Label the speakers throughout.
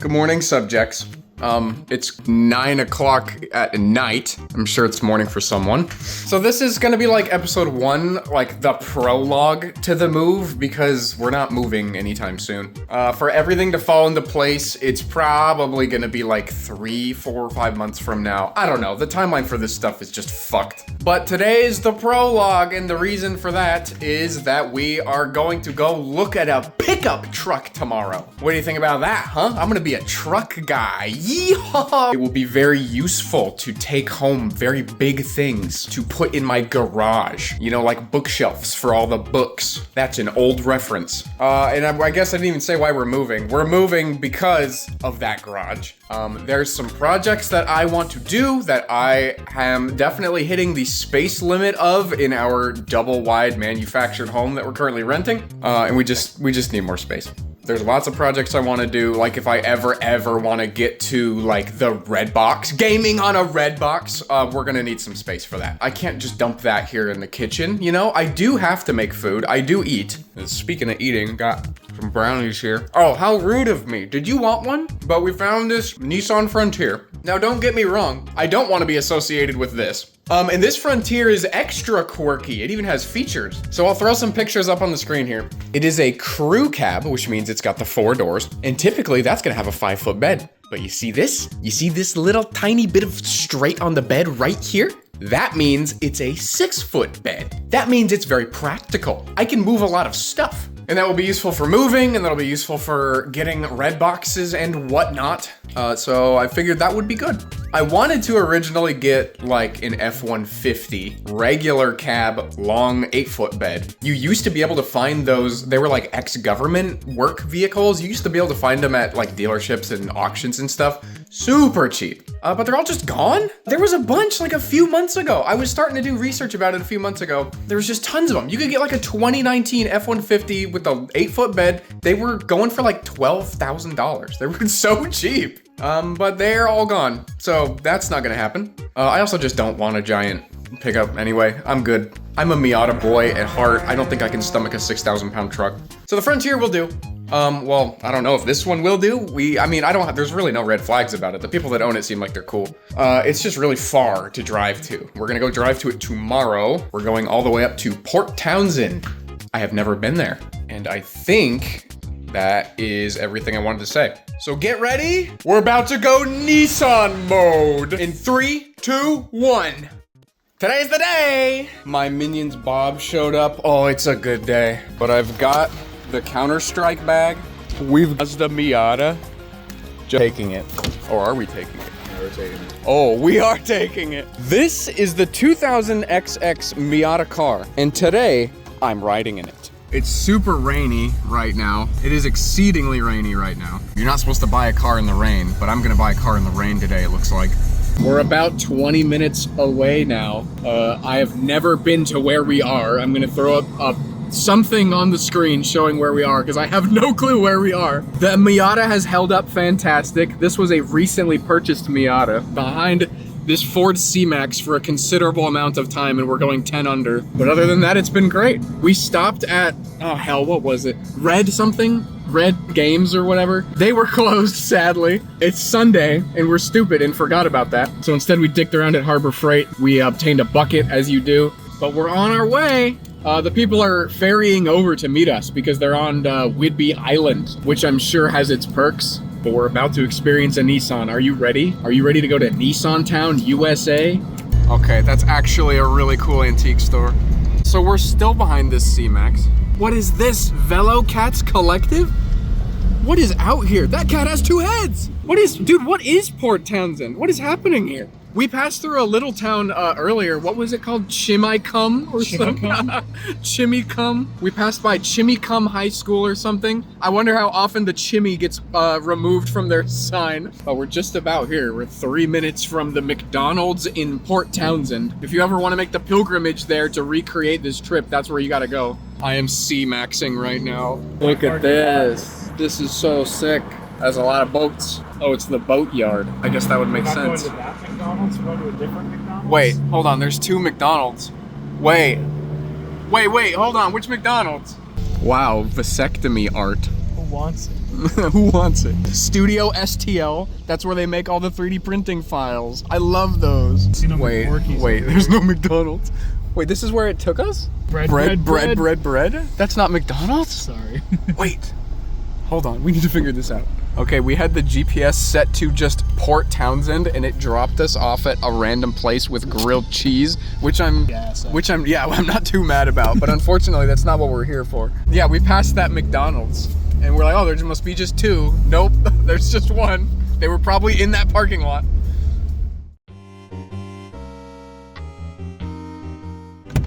Speaker 1: Good morning, subjects. It's 9 o'clock at night. I'm sure it's morning for someone. So this is gonna be like episode 1, like the prologue to the move, because we're not moving anytime soon. For everything to fall into place, it's probably gonna be like 3, 4, 5 months from now. I don't know, the timeline for this stuff is just fucked. But today is the prologue, and the reason for that is that we are going to go look at a pickup truck tomorrow. What do you think about that, huh? I'm gonna be a truck guy. Yeehaw! It will be very useful to take home very big things to put in my garage. You know, like bookshelves for all the books. That's an old reference. And I guess I didn't even say why we're moving. We're moving because of that garage. There's some projects that I want to do that I am definitely hitting the space limit of in our double wide manufactured home that we're currently renting. And we just need more space. There's lots of projects I want to do, like if I ever want to get to like the red box, gaming on a red box, we're gonna need some space for that. I can't just dump that here in the kitchen, you know? I do have to make food, I do eat. And speaking of eating, got some brownies here. Oh, how rude of me. Did you want one? But we found this Nissan Frontier. Now don't get me wrong, I don't want to be associated with this. And this Frontier is extra quirky. It even has features. So I'll throw some pictures up on the screen here. It is a crew cab, which means it's got the 4 doors. And typically that's gonna have a 5-foot bed. But you see this? You see this little tiny bit of straight on the bed right here? That means it's a 6-foot bed. That means it's very practical. I can move a lot of stuff. And that will be useful for moving, and that'll be useful for getting red boxes and whatnot. So I figured that would be good. I wanted to originally get like an F-150 regular cab, long 8-foot bed. You used to be able to find those, they were like ex-government work vehicles. You used to be able to find them at like dealerships and auctions and stuff. Super cheap. But they're all just gone? There was a bunch like a few months ago. I was starting to do research about it a few months ago. There was just tons of them. You could get like a 2019 F-150 with the 8-foot bed. They were going for like $12,000. They were so cheap. But they're all gone. So that's not gonna happen. I also just don't want a giant pickup anyway. I'm good. I'm a Miata boy at heart. I don't think I can stomach a 6,000-pound truck. So the Frontier will do. Well, I don't know if this one will do. There's really no red flags about it. The people that own it seem like they're cool. It's just really far to drive to. We're gonna go drive to it tomorrow. We're going all the way up to Port Townsend. I have never been there. And I think that is everything I wanted to say. So get ready. We're about to go Nissan mode in 3, 2, 1. Today's the day. My Minions Bob showed up. Oh, it's a good day. But I've got the Counter-Strike bag. We've got the Miata. Taking it. Or are we taking it?
Speaker 2: Yeah, we're taking it.
Speaker 1: Oh, we are taking it. This is the 2000 XX Miata car. And today, I'm riding in it. It's super rainy right now. It is exceedingly rainy right now. You're not supposed to buy a car in the rain, but I'm gonna buy a car in the rain today, it looks like. We're about 20 minutes away now. I have never been to where we are. I'm gonna throw up something on the screen showing where we are, because I have no clue where we are. The Miata has held up fantastic. This was a recently purchased Miata behind this Ford C-Max for a considerable amount of time, and we're going 10 under. But other than that, it's been great. We stopped at, oh hell, what was it? Red something? Red Games or whatever. They were closed, sadly. It's Sunday, and we're stupid and forgot about that. So instead we dicked around at Harbor Freight. We obtained a bucket, as you do. But we're on our way. The people are ferrying over to meet us because they're on Whidbey Island, which I'm sure has its perks. But we're about to experience a Nissan. Are you ready? Are you ready to go to Nissan Town, USA? Okay, that's actually a really cool antique store. So we're still behind this C-Max. What is this? Velo Cats Collective? What is out here? That cat has 2 heads! What is Port Townsend? What is happening here? We passed through a little town earlier. What was it called? Chimicum or something? Chimicum. We passed by Chimicum High School or something. I wonder how often the Chimmy gets removed from their sign. But we're just about here. We're 3 minutes from the McDonald's in Port Townsend. If you ever want to make the pilgrimage there to recreate this trip, that's where you gotta go. I am C-maxing right now. Look at this. This is so sick. There's a lot of boats. Oh, it's the boat yard. I guess that would make sense.
Speaker 2: Going to that McDonald's, go to a different McDonald's?
Speaker 1: Wait, hold on. There's 2 McDonald's. Wait, hold on. Which McDonald's? Wow, vasectomy art.
Speaker 2: Who wants it?
Speaker 1: Who wants it? Studio STL. That's where they make all the 3D printing files. I love those. Wait, there's no McDonald's. Wait, this is where it took us? Bread. That's not McDonald's?
Speaker 2: Sorry.
Speaker 1: Wait. Hold on, we need to figure this out. Okay, we had the GPS set to just Port Townsend and it dropped us off at a random place with grilled cheese, which I'm not too mad about, but unfortunately that's not what we're here for. Yeah, we passed that McDonald's and we're like, oh, there must be just two. Nope, there's just one. They were probably in that parking lot.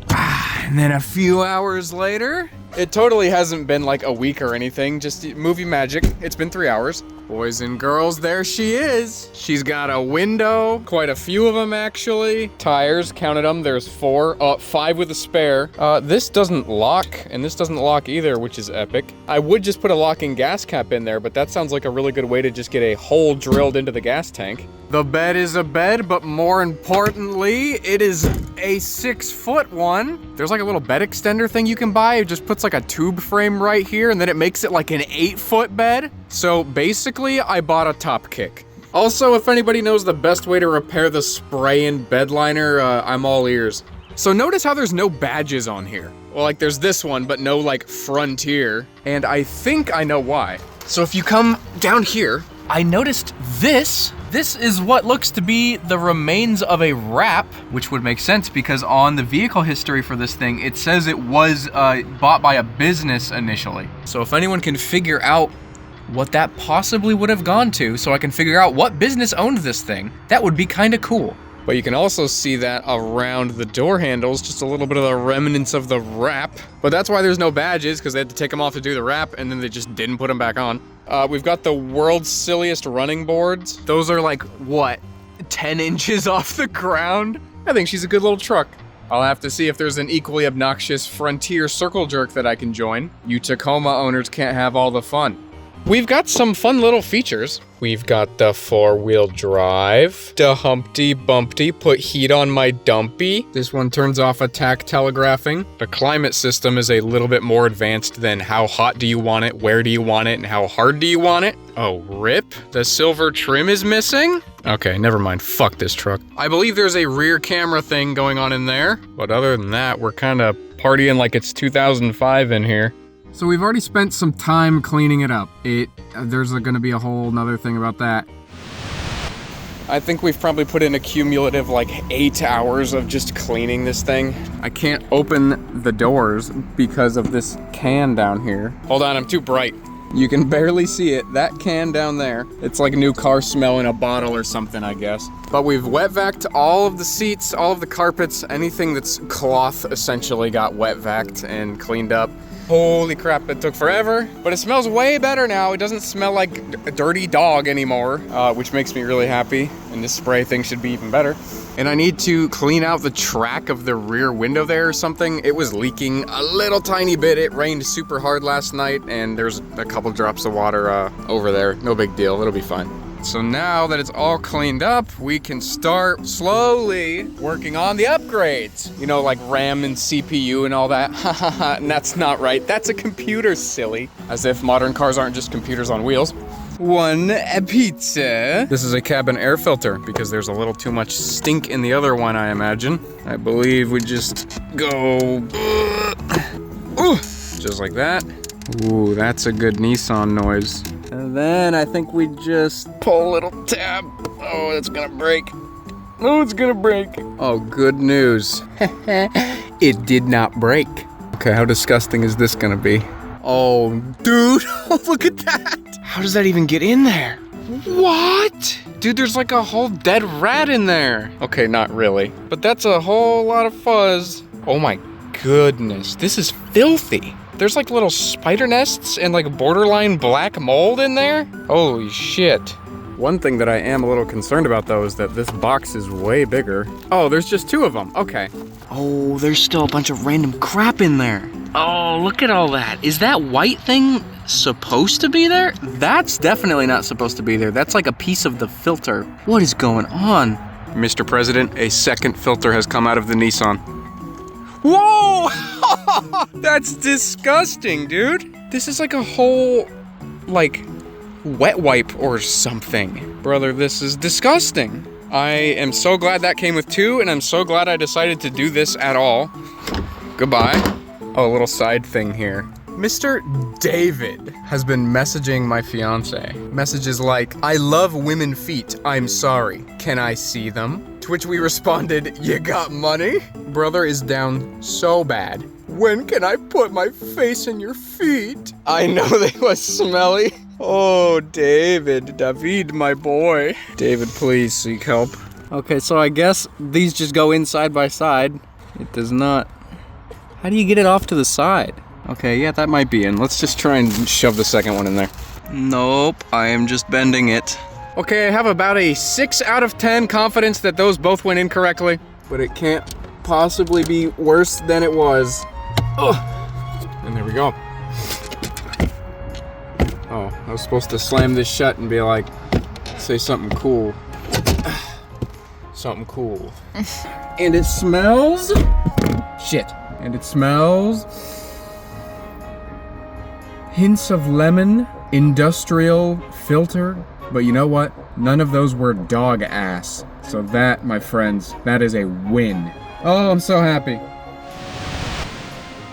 Speaker 1: And then a few hours later, it totally hasn't been like a week or anything, just movie magic. It's been 3 hours. Boys and girls, there she is. She's got a window, quite a few of them actually. Tires, counted them, there's 4, 5 with a spare. This doesn't lock, and this doesn't lock either, which is epic. I would just put a locking gas cap in there, but that sounds like a really good way to just get a hole drilled into the gas tank. The bed is a bed, but more importantly, it is a 6-foot one. There's like a little bed extender thing you can buy. It just puts like a tube frame right here, and then it makes it like an 8-foot bed. So basically, I bought a top kick. Also, if anybody knows the best way to repair the spray-in bed liner, I'm all ears. So notice how there's no badges on here. Well, like there's this one, but no like Frontier. And I think I know why. So if you come down here, I noticed this. This is what looks to be the remains of a wrap, which would make sense because on the vehicle history for this thing, it says it was bought by a business initially. So if anyone can figure out what that possibly would have gone to, so I can figure out what business owned this thing, that would be kind of cool. But you can also see that around the door handles, just a little bit of the remnants of the wrap. But that's why there's no badges, because they had to take them off to do the wrap, and then they just didn't put them back on. We've got the world's silliest running boards. Those are like, what, 10 inches off the ground? I think she's a good little truck. I'll have to see if there's an equally obnoxious Frontier circle jerk that I can join. You Tacoma owners can't have all the fun. We've got some fun little features. We've got the 4-wheel drive, the Humpty Bumpty, put heat on my dumpy. This one turns off attack telegraphing. The climate system is a little bit more advanced than how hot do you want it, where do you want it, and how hard do you want it. Oh, rip. The silver trim is missing? Okay, never mind. Fuck this truck. I believe there's a rear camera thing going on in there, but other than that, we're kind of partying like it's 2005 in here. So we've already spent some time cleaning it up. There's gonna be a whole nother thing about that. I think we've probably put in a cumulative like 8 hours of just cleaning this thing. I can't open the doors because of this can down here. Hold on, I'm too bright. You can barely see it. That can down there. It's like a new car smell in a bottle or something, I guess. But we've wet vacked all of the seats, all of the carpets, anything that's cloth essentially got wet vacked and cleaned up. Holy crap, it took forever, but it smells way better now. It doesn't smell like a dirty dog anymore, which makes me really happy. And this spray thing should be even better. And I need to clean out the track of the rear window there or something. It was leaking a little tiny bit. It rained super hard last night and there's a couple drops of water over there. No big deal, it'll be fine. So now that it's all cleaned up, we can start slowly working on the upgrades. You know, like RAM and CPU and all that. And that's not right. That's a computer, silly. As if modern cars aren't just computers on wheels. One pizza. This is a cabin air filter because there's a little too much stink in the other one, I imagine. I believe we just go... just like that. Ooh, that's a good Nissan noise. And then I think we just pull a little tab. Oh, it's gonna break. Oh, it's gonna break. Oh, good news. It did not break. Okay, how disgusting is this gonna be? Oh, dude, look at that. How does that even get in there? What? Dude, there's like a whole dead rat in there. Okay, not really, but that's a whole lot of fuzz. Oh my goodness, this is filthy. There's like little spider nests and like borderline black mold in there. Holy shit. One thing that I am a little concerned about though is that this box is way bigger. Oh, there's just 2 of them. Okay. Oh, there's still a bunch of random crap in there. Oh, look at all that. Is that white thing supposed to be there? That's definitely not supposed to be there. That's like a piece of the filter. What is going on? Mr. President, a second filter has come out of the Nissan. Whoa! That's disgusting, dude. This is like a whole, like, wet wipe or something. Brother, this is disgusting. I am so glad that came with 2, and I'm so glad I decided to do this at all. Goodbye. Oh, a little side thing here. Mr. David has been messaging my fiance. Messages like, I love women feet, I'm sorry. Can I see them? To which we responded, you got money? Brother is down so bad. When can I put my face in your feet? I know they was smelly. Oh, David, my boy. David, please seek help. Okay, so I guess these just go in side by side. It does not. How do you get it off to the side? Okay, yeah, that might be in. Let's just try and shove the second one in there. Nope, I am just bending it. Okay, I have about a 6 out of 10 confidence that those both went in correctly, but it can't possibly be worse than it was. Oh, and there we go. Oh, I was supposed to slam this shut and be like, say something cool. Something cool. And it smells... Shit. And it smells... hints of lemon, industrial, filter. But you know what? None of those were dog ass. So that, my friends, that is a win. Oh, I'm so happy.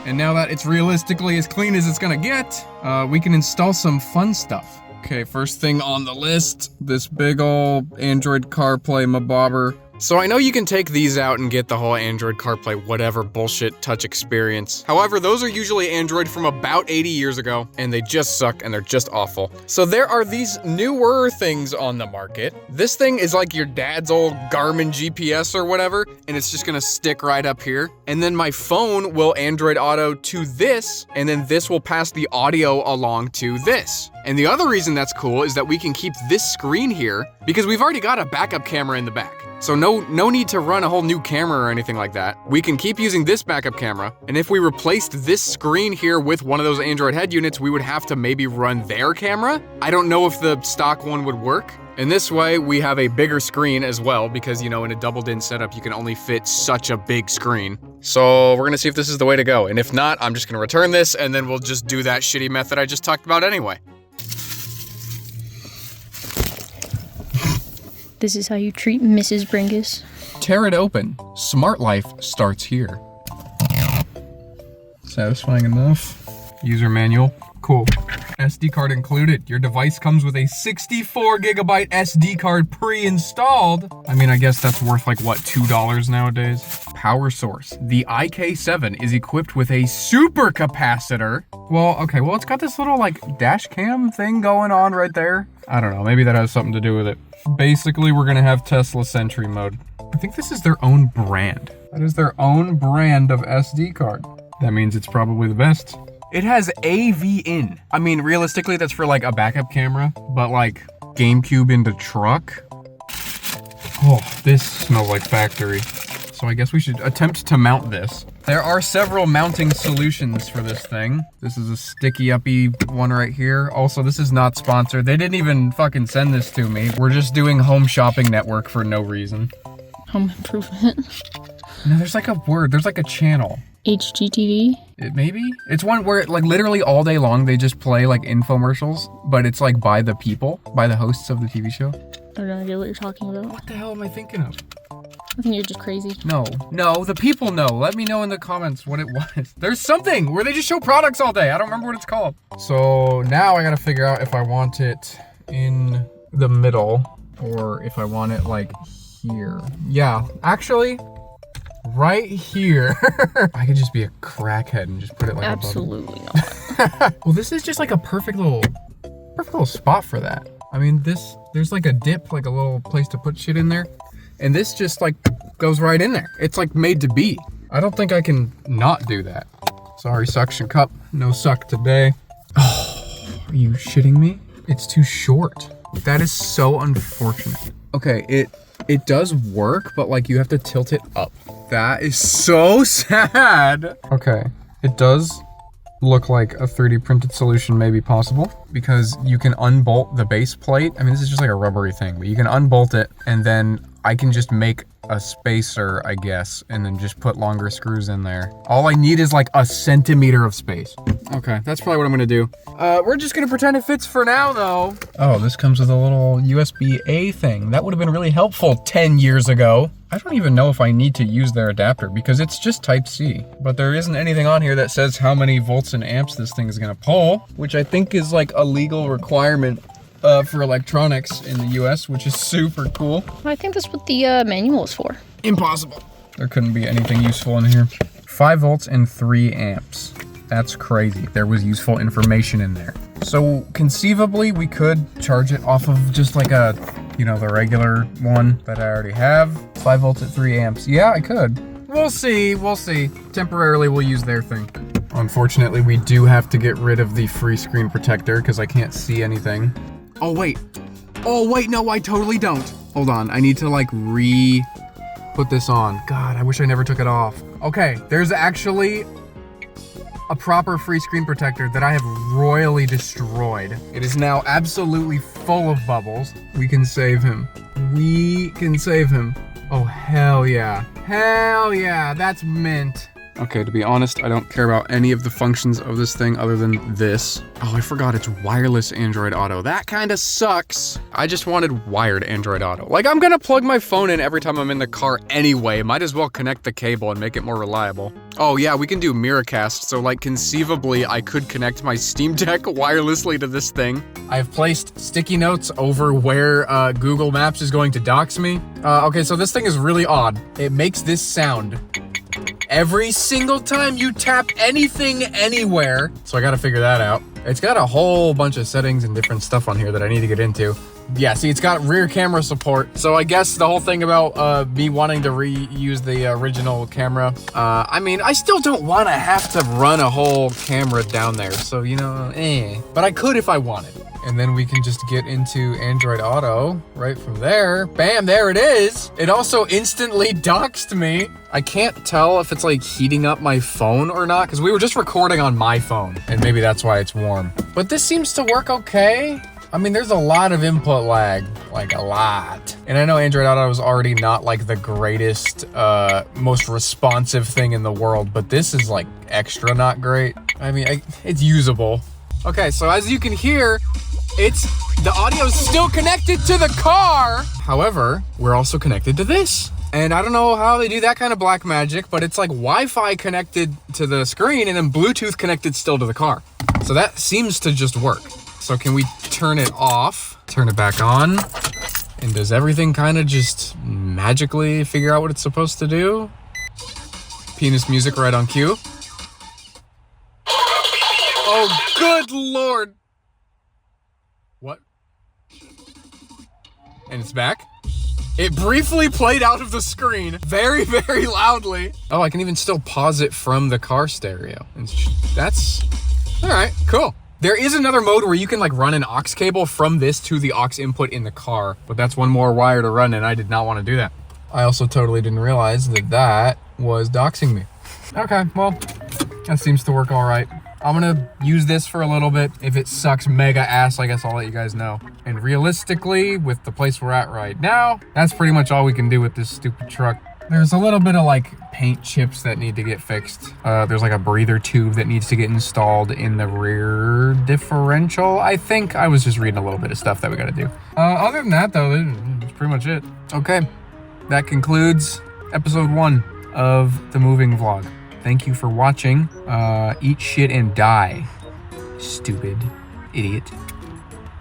Speaker 1: And now that it's realistically as clean as it's gonna get, we can install some fun stuff. Okay, first thing on the list, this big ol' Android CarPlay mabobber. So I know you can take these out and get the whole Android CarPlay whatever bullshit touch experience. However, those are usually Android from about 80 years ago, and they just suck and they're just awful. So there are these newer things on the market. This thing is like your dad's old Garmin GPS or whatever, and it's just gonna stick right up here. And then my phone will Android Auto to this, and then this will pass the audio along to this. And the other reason that's cool is that we can keep this screen here because we've already got a backup camera in the back. So no need to run a whole new camera or anything like that. We can keep using this backup camera, and if we replaced this screen here with one of those Android head units, we would have to maybe run their camera. I don't know if the stock one would work. And this way, we have a bigger screen as well, because, you know, in a doubled-in setup, you can only fit such a big screen. So we're gonna see if this is the way to go, and if not, I'm just gonna return this, and then we'll just do that shitty method I just talked about anyway.
Speaker 3: This is how you treat Mrs. Bringus.
Speaker 1: Tear it open. Smart life starts here. Satisfying enough. User manual. Cool. SD card included. Your device comes with a 64 gigabyte SD card pre-installed. I mean, I guess that's worth like, what, $2 nowadays? Power source. The IK7 is equipped with a super capacitor. Well, okay, well, it's got this little like dash cam thing going on right there. I don't know, maybe that has something to do with it. Basically, we're gonna have Tesla Sentry mode. I think this is their own brand. That is their own brand of SD card. That means it's probably the best. It has AV in. I mean, realistically, that's for like a backup camera, but like GameCube into truck. Oh, this smells like factory. So I guess we should attempt to mount this. There are several mounting solutions for this thing. This is a sticky uppy one right here. Also, this is not sponsored. They didn't even fucking send this to me. We're just doing Home Shopping Network for no reason.
Speaker 3: Home improvement.
Speaker 1: No, there's like a word, there's like a channel.
Speaker 3: HGTV?
Speaker 1: Maybe? It's one where like literally all day long they just play like infomercials, but it's like by the people, by the hosts of the TV show.
Speaker 3: I don't know what you're talking about.
Speaker 1: What the hell am I thinking of?
Speaker 3: I think you're just crazy.
Speaker 1: No, the people know. Let me know in the comments what it was. There's something where they just show products all day. I don't remember what it's called. So now I gotta figure out if I want it in the middle or if I want it like here. Yeah, actually, right here. I could just be a crackhead and just put it like
Speaker 3: absolutely not.
Speaker 1: Well, this is just like a perfect little spot for that. I mean, there's like a dip, like a little place to put shit in there. And this just like goes right in there. It's like made to be. I don't think I can not do that. Sorry, suction cup. No suck today. Oh, are you shitting me? It's too short. That is so unfortunate. Okay, it does work, but like you have to tilt it up. That is so sad. Okay, it does look like a 3D printed solution may be possible. because you can unbolt the base plate. I mean, this is just like a rubbery thing, but you can unbolt it, and then I can just make a spacer, I guess, and then just put longer screws in there. All I need is like a centimeter of space. Okay, that's probably what I'm gonna do. We're just gonna pretend it fits for now, though. Oh, this comes with a little USB-A thing. That would have been really helpful 10 years ago. I don't even know if I need to use their adapter because it's just Type-C. But there isn't anything on here that says how many volts and amps this thing is gonna pull, which I think is like a legal requirement for electronics in the US, which is super cool.
Speaker 3: I think that's what the manual is for.
Speaker 1: Impossible. There couldn't be anything useful in here. 5 volts and 3 amps. That's crazy. There was useful information in there. So conceivably, we could charge it off of just like a, you know, the regular one that I already have. 5 volts at 3 amps. Yeah, I could. We'll see, we'll see. Temporarily, we'll use their thing. Unfortunately, we do have to get rid of the free screen protector because I can't see anything. Oh, wait. Oh, wait, no, I totally don't. Hold on, I need to like put this on. God, I wish I never took it off. Okay, there's actually a proper free screen protector that I have royally destroyed. It is now absolutely full of bubbles. We can save him. We can save him. Oh, hell yeah. Hell yeah, that's mint. Okay, to be honest, I don't care about any of the functions of this thing other than this. Oh, I forgot it's wireless Android Auto. That kind of sucks. I just wanted wired Android Auto. Like, I'm gonna plug my phone in every time I'm in the car anyway. Might as well connect the cable and make it more reliable. Oh yeah, we can do Miracast, so like conceivably I could connect my Steam Deck wirelessly to this thing. I've placed sticky notes over where Google Maps is going to dox me. Okay, so this thing is really odd. It makes this sound every single time you tap anything anywhere. So I gotta figure that out. It's got a whole bunch of settings and different stuff on here that I need to get into. Yeah, see, it's got rear camera support. So I guess the whole thing about me wanting to reuse the original camera, I mean, I still don't want to have to run a whole camera down there. So, you know, But I could if I wanted. And then we can just get into Android Auto right from there. Bam, there it is. It also instantly doxed me. I can't tell if it's like heating up my phone or not, because we were just recording on my phone, and maybe that's why it's warm. But this seems to work okay. I mean, there's a lot of input lag, like a lot. And I know Android Auto is already not like the greatest, most responsive thing in the world, but this is like extra not great. I mean, it's usable. Okay, so as you can hear, the audio's still connected to the car. However, we're also connected to this. And I don't know how they do that kind of black magic, but it's like Wi-Fi connected to the screen and then Bluetooth connected still to the car. So that seems to just work. So can we turn it off, turn it back on? And does everything kind of just magically figure out what it's supposed to do? Penis music right on cue. Oh, good Lord. What? And it's back. It briefly played out of the screen very, very loudly. Oh, I can even still pause it from the car stereo. That's, all right, cool. There is another mode where you can like run an aux cable from this to the aux input in the car, but that's one more wire to run and I did not want to do that. I also totally didn't realize that that was doxing me. Okay, well, that seems to work all right. I'm gonna use this for a little bit. If it sucks mega ass, I guess I'll let you guys know. And realistically, with the place we're at right now, that's pretty much all we can do with this stupid truck. There's a little bit of like paint chips that need to get fixed. There's like a breather tube that needs to get installed in the rear differential. I think I was just reading a little bit of stuff that we gotta do. Other than that though, that's pretty much it. Okay, that concludes episode 1 of the moving vlog. Thank you for watching. Eat shit and die, stupid idiot.